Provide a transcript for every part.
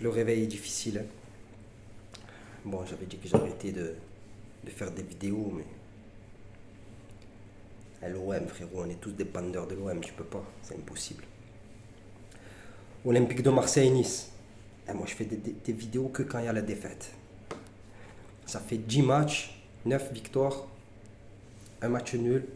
Le réveil est difficile. Hein. Bon, j'avais dit que j'arrêtais de faire des vidéos, mais... L'OM, frérot, on est tous des bandeurs de l'OM, je peux pas, c'est impossible. Olympique de Marseille-Nice. Moi, je fais des vidéos que quand il y a la défaite. Ça fait 10 matchs, 9 victoires, un match nul.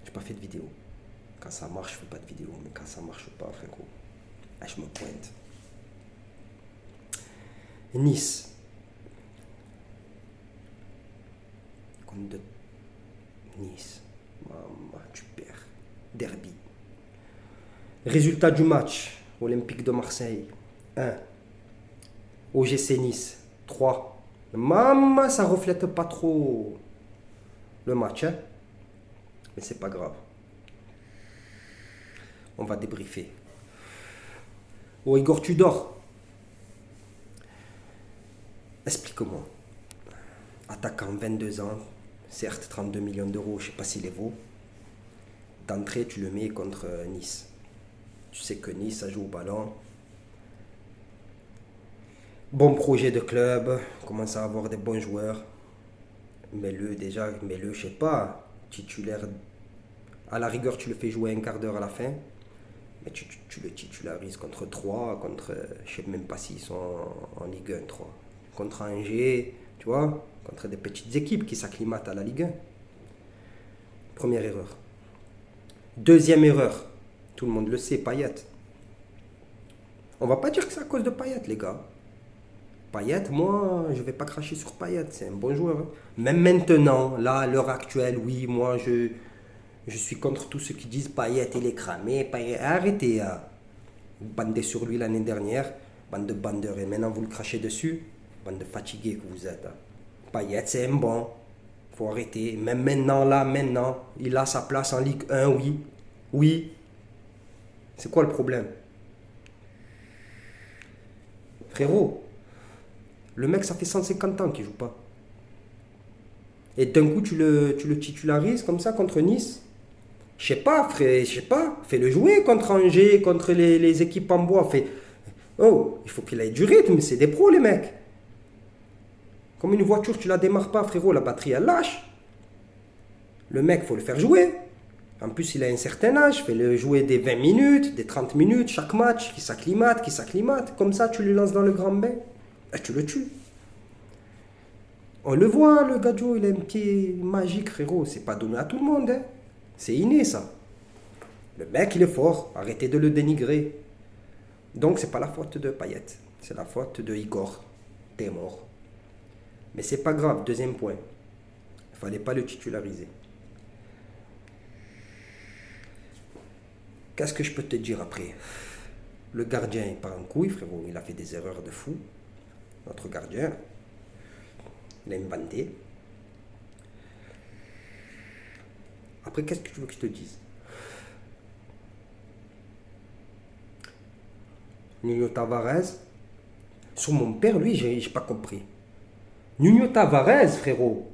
J'ai pas fait de vidéo. Quand ça marche, je fais pas de vidéo, mais quand ça marche pas, frérot, là, je me pointe. Nice. Comme de Nice. Maman, tu perds. Derby. Résultat du match. Olympique de Marseille. 1. OGC Nice. 3. Maman, ça reflète pas trop le match. Hein? Mais c'est pas grave. On va débriefer. Oh, Igor Tudor. Explique-moi. Attaquant, 22 ans. Certes, 32 millions d'euros, je ne sais pas s'il les vaut. D'entrée, tu le mets contre Nice. Tu sais que Nice, ça joue au ballon. Bon projet de club, commence à avoir des bons joueurs. Mets-le, je sais pas, titulaire. À la rigueur, tu le fais jouer un quart d'heure à la fin. Mais tu le titularises contre 3, contre, je sais même pas s'ils sont en Ligue 1, 3. Contre Angers, tu vois, contre des petites équipes qui s'acclimatent à la Ligue 1. Première erreur. Deuxième erreur, tout le monde le sait, Payet. On va pas dire que c'est à cause de Payet, les gars. Payet, moi, je vais pas cracher sur Payet, c'est un bon joueur. Hein. Même maintenant, là, à l'heure actuelle, oui, moi, je suis contre tous ceux qui disent Payet, il est cramé. Payet, arrêtez, hein. Vous bandez sur lui l'année dernière, bande de bandeurs, et maintenant vous le crachez dessus. Bande de fatigués que vous êtes. Hein. Payet, c'est un bon. Faut arrêter. Même maintenant, il a sa place en Ligue 1, oui. Oui. C'est quoi le problème? Frérot, le mec, ça fait 150 ans qu'il joue pas. Et d'un coup, tu le titularises comme ça contre Nice. Je sais pas, frère, je sais pas. Fais-le jouer contre Angers, contre les équipes en bois. Oh, il faut qu'il ait du rythme. C'est des pros, les mecs. Comme une voiture, tu la démarres pas, frérot, la batterie, elle lâche. Le mec, faut le faire jouer. En plus, il a un certain âge. Fais-le jouer des 20 minutes, des 30 minutes, chaque match, qui s'acclimate. Comme ça, tu le lances dans le grand bain. Et tu le tues. On le voit, le gadjo, il a un pied magique, frérot. C'est pas donné à tout le monde. Hein. C'est inné, ça. Le mec, il est fort. Arrêtez de le dénigrer. Donc, c'est pas la faute de Payet. C'est la faute de Igor. T'es mort. Mais c'est pas grave. Deuxième point. Il fallait pas le titulariser. Qu'est-ce que je peux te dire après? Le gardien, il part en couille, frérot. Il a fait des erreurs de fou. Notre gardien. Il a inventé. Après, qu'est-ce que tu veux que je te dise? Nuno Tavares. Sur mon père, lui, j'ai pas compris. Nuno Tavares, frérot.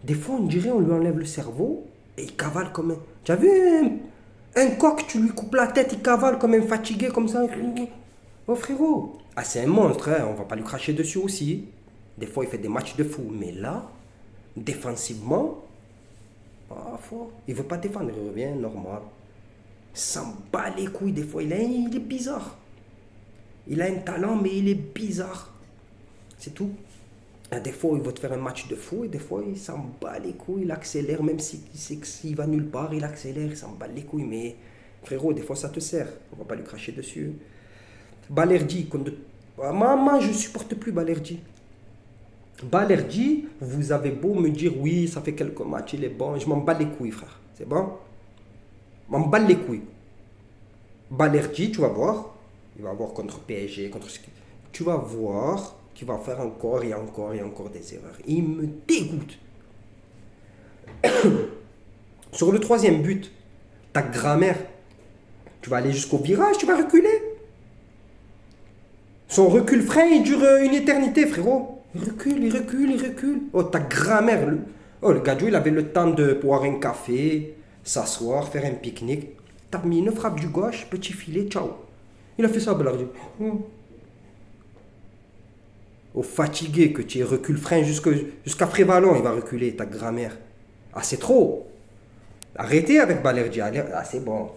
Des fois, on dirait on lui enlève le cerveau et il cavale comme un... Tu as vu un coq, tu lui coupes la tête, il cavale comme un fatigué, comme ça. Oh, frérot. Ah, c'est un monstre, hein. On va pas lui cracher dessus aussi. Des fois, il fait des matchs de fou. Mais là, défensivement, fort. Il veut pas défendre, il revient normal. Il s'en bat les couilles des fois. Il est bizarre. Il a un talent, mais il est bizarre. C'est tout. Et des fois, il va te faire un match de fou. Et des fois, il s'en bat les couilles. Il accélère, même s'il va nulle part. Il accélère, il s'en bat les couilles. Mais frérot, des fois, ça te sert. On va pas lui cracher dessus. Balerdi. Maman, je supporte plus Balerdi. Balerdi, vous avez beau me dire oui, ça fait quelques matchs, il est bon. Je m'en bats les couilles, frère. C'est bon? Je m'en bats les couilles. Balerdi, tu vas voir. Il va voir contre PSG, contre ce qui... Tu vas voir qu'il va faire encore et encore et encore des erreurs. Il me dégoûte. Sur le troisième but, ta grammaire, tu vas aller jusqu'au virage, tu vas reculer. Son recul frein, il dure une éternité, frérot. Il recule. Oh, ta grammaire. Le gadjo, il avait le temps de boire un café, s'asseoir, faire un pique-nique. T'as mis une frappe du gauche, petit filet, ciao. Il a fait ça, Balerdi. Au fatigué que tu es recule frein jusqu'à Frévalon, il va reculer, ta grammaire. Ah, c'est trop. Arrêtez avec Balerdi. Ah, c'est bon.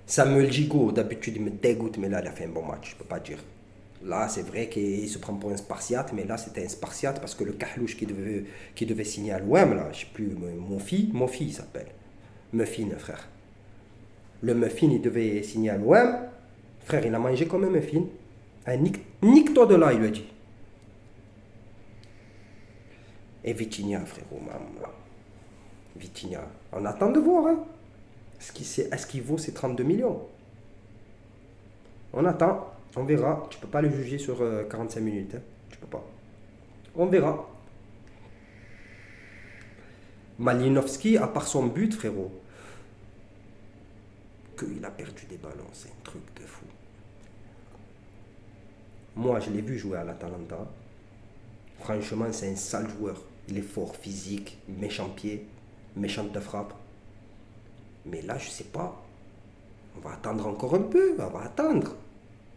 Samuel Gigot, d'habitude, il me dégoûte, mais là, il a fait un bon match, je peux pas dire. Là, c'est vrai qu'il se prend pour un Spartiate, mais là, c'était un Spartiate parce que le Kahlouche qui devait signer à l'OM, là, je sais plus, Mofi, il s'appelle. Muffin, frère. Le Muffin, il devait signer à l'OM. Frère, il a mangé comme un Muffin. Ah, nique-toi de là, il lui a dit. Et Vitinha, frérot, maman. Vitinha, on attend de voir, hein. Est-ce qu'il vaut ces 32 millions? On attend, on verra. Tu peux pas le juger sur 45 minutes. Hein. Tu peux pas. On verra. Malinowski, à part son but, frérot, qu'il a perdu des ballons, c'est un truc de fou. Moi, je l'ai vu jouer à l'Atalanta. Franchement, c'est un sale joueur. Il est fort, physique, méchant pied, méchante de frappe. Mais là, je sais pas. On va attendre encore un peu. On va attendre.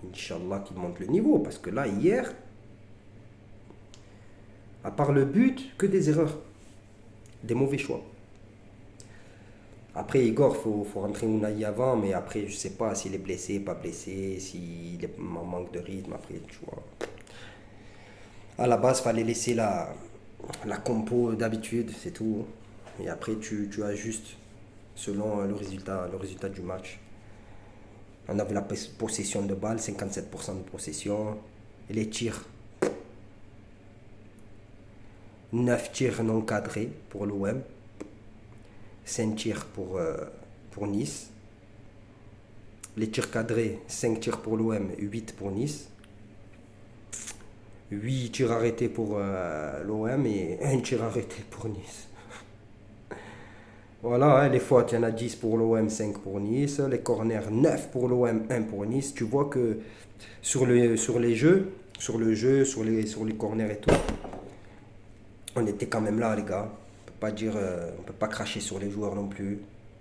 Inch'Allah qu'il monte le niveau. Parce que là, hier, à part le but, que des erreurs. Des mauvais choix. Après, Igor, faut rentrer Unai avant. Mais après, je sais pas s'il est blessé, pas blessé. S'il est en manque de rythme. Après, tu vois. À la base, fallait laisser la compo d'habitude. C'est tout. Et après, tu ajustes selon le résultat du match. On avait la possession de balle, 57% de possession. Et les tirs. 9 tirs non cadrés pour l'OM. 5 tirs pour Nice. Les tirs cadrés, 5 tirs pour l'OM, 8 pour Nice. 8 tirs arrêtés pour l'OM et 1 tir arrêté pour Nice. Voilà, hein, les fautes, il y en a 10 pour l'OM, 5 pour Nice. Les corners, 9 pour l'OM, 1 pour Nice. Tu vois que sur les jeux, sur les corners et tout, on était quand même là, les gars. On peut pas cracher sur les joueurs non plus.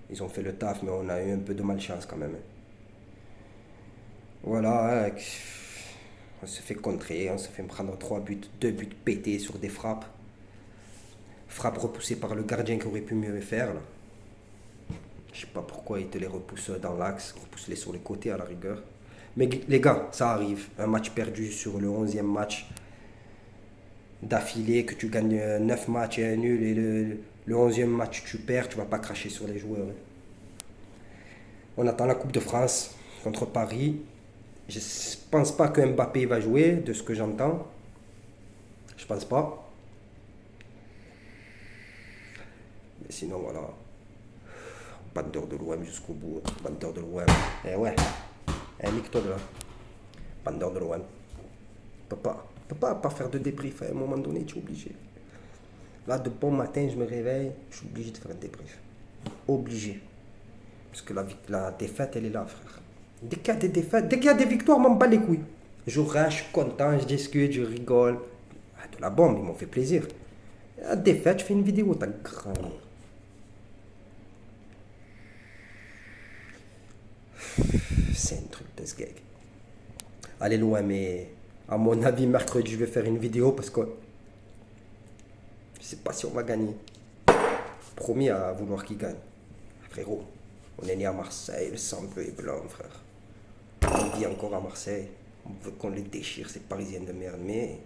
Ils ont fait le taf, mais on a eu un peu de malchance quand même. Voilà, hein, on se fait contrer, on se fait prendre 3 buts, 2 buts pétés sur des frappes. Frappe repoussée par le gardien qui aurait pu mieux faire. Là. Je sais pas pourquoi il te les repousse dans l'axe, repousse-les sur les côtés à la rigueur. Mais les gars, ça arrive. Un match perdu sur le 11e match d'affilée, que tu gagnes 9 matchs et un nul, et le 11e match tu perds, tu vas pas cracher sur les joueurs. On attend la Coupe de France contre Paris. Je pense pas que Mbappé va jouer, de ce que j'entends. Je pense pas. Mais sinon, voilà. Bandeur de l'OM jusqu'au bout. Bandeur de l'OM. Eh ouais. Eh, nique-toi de là. Bandeur de l'OM. Peut pas faire de débrief. À un moment donné, tu es obligé. Là, de bon matin, je me réveille. Je suis obligé de faire un débrief. Obligé. Parce que la défaite, elle est là, frère. Dès qu'il y a des défaites, dès qu'il y a des victoires, m'en bats les couilles. Je rage, je suis content, je discute, je rigole. Ah, de la bombe, ils m'ont fait plaisir. La défaite, je fais une vidéo, t'as grand. C'est un truc de ce gag. Allez loin, mais à mon avis, mercredi, je vais faire une vidéo parce que je sais pas si on va gagner. Promis à vouloir qu'il gagne. Frérot, on est né à Marseille, le sang bleu et blanc, frère. On vit encore à Marseille. On veut qu'on les déchire, ces Parisiens de merde. Mais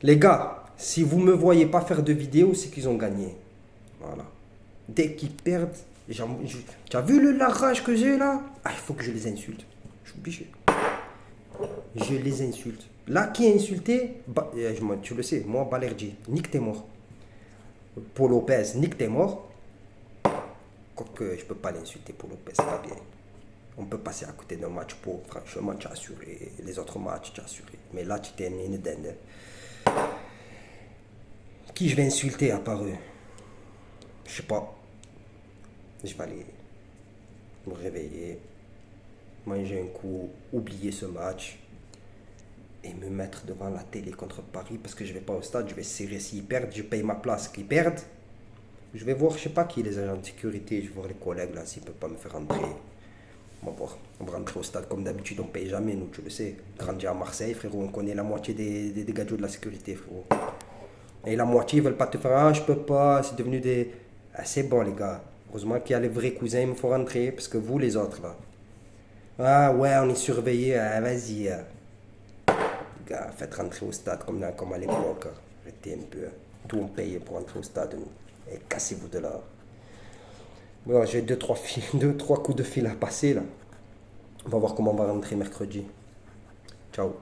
les gars, si vous me voyez pas faire de vidéo, c'est qu'ils ont gagné. Voilà. Dès qu'ils perdent, tu as vu la rage que j'ai là? Ah, il faut que je les insulte. Je suis obligé. Je les insulte. Là, qui est insulté? Tu le sais, moi, Balerdi, nique tes morts. Paul Lopez, nique tes morts. Quoique je peux pas l'insulter, Paul Lopez, c'est pas bien. On peut passer à côté d'un match pour, franchement, tu as assuré. Les autres matchs, tu as assuré. Mais là, tu t'es une dinde. Qui je vais insulter à part eux? Je sais pas. Je vais aller me réveiller, manger un coup, oublier ce match et me mettre devant la télé contre Paris parce que je vais pas au stade, je vais serrer s'ils perdent, je paye ma place qu'ils perdent. Je vais voir, je sais pas qui, les agents de sécurité, je vais voir les collègues là s'ils peuvent pas me faire entrer. On va voir. On va rentrer au stade comme d'habitude, on paye jamais, nous, tu le sais. Grandi à Marseille, frérot, on connaît la moitié des gadgets de la sécurité, frérot. Et la moitié, ils veulent pas te faire, ah, je peux pas, c'est devenu des. Ah, c'est bon, les gars. Heureusement qu'il y a les vrais cousins, il me faut rentrer, parce que vous, les autres, là. Ah, ouais, on est surveillés, ah, vas-y. Les gars, faites rentrer au stade comme à l'époque. Arrêtez un peu. Tout on paye pour rentrer au stade, nous. Et cassez-vous de là. Bon, j'ai deux, trois coups de fil à passer, là. On va voir comment on va rentrer mercredi. Ciao.